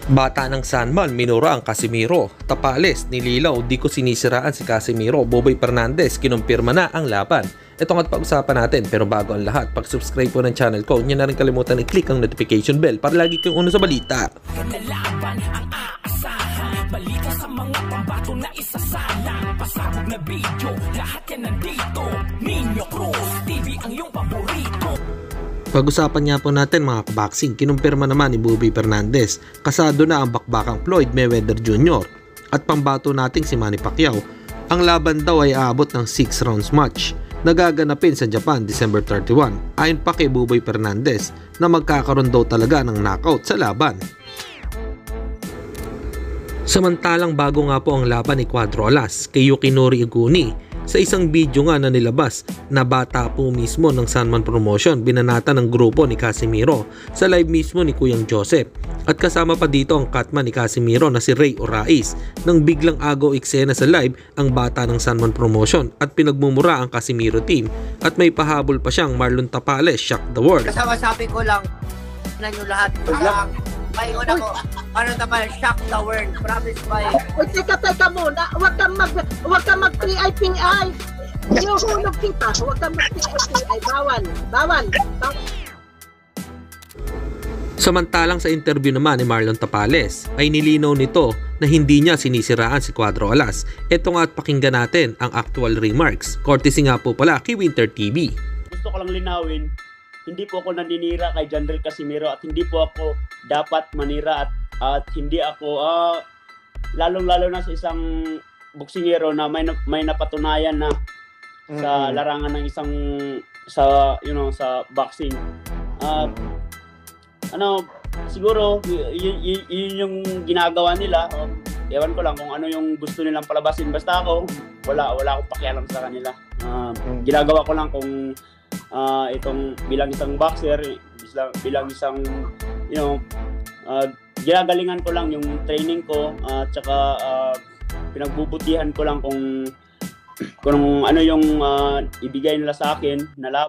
Bata ng Sanman, minura ang Casimiro. Tapales, nililaw, di ko sinisiraan si Casimiro. Boboy Fernandez, kinumpirma na ang laban. Ito nga pag-usapan natin, pero bago ang lahat, pag-subscribe po ng channel ko, huwag niyo na rin kalimutan i-click ang notification bell para lagi kayong una sa balita. Laban ang aasahan, balita sa mga pambato na isasalang, pasabog na video, lahat yan nandito. Nino Cruz TV ang iyong paborito. Pag-usapan nga po natin mga kaboxing, kinumpirma naman ni Boboy Fernandez, kasado na ang bakbakang Floyd Mayweather Jr. at pambato nating si Manny Pacquiao. Ang laban daw ay aabot ng 6 rounds match na gaganapin sa Japan December 31. Ayon pa kay Boboy Fernandez na magkakaroon daw talaga ng knockout sa laban. Samantalang bago nga po ang laban ni Cuadro Alas kay Yukinori Iguni, sa isang video nga na nilabas na bata po mismo ng Sanman Promotion, binanata ng grupo ni Casimiro sa live mismo ni Kuyang Joseph. At kasama pa dito ang cutman ni Casimiro na si Ray Orais nang biglang agaw eksena sa live ang bata ng Sanman Promotion at pinagmumura ang Casimiro team at may pahabol pa siyang Marlon Tapales, shock the world. Kasama sabi ko lang na nyo lahat paingon ako, ano naman, shock the world, promise pa eh. Teka muna, huwag kang mag-PI. Yung hulog kita, huwag kang mag-PI, bawal. Samantalang sa interview naman ni Marlon Tapales ay nilinaw nito na hindi niya sinisiraan si Cuadro Alas. Ito nga at pakinggan natin ang actual remarks. Courtesy nga po pala kay Winter TV. Gusto ko lang linawin, hindi po ako naninira kay Jandrel Casimiro at hindi po ako dapat manira at hindi ako lalong-lalo na sa isang boksingero na may napatunayan na sa larangan ng isang sa boxing. Siguro yun yung ginagawa nila. Ewan ko lang kung ano yung gusto nilang palabasin. Basta ako wala akong pakialam sa kanila. Ginagawa ko lang kung itong bilang isang boxer, bilang isang ginagalingan ko lang yung training ko at saka pinagbubutihan ko lang kung ano yung ibigay nila sa akin na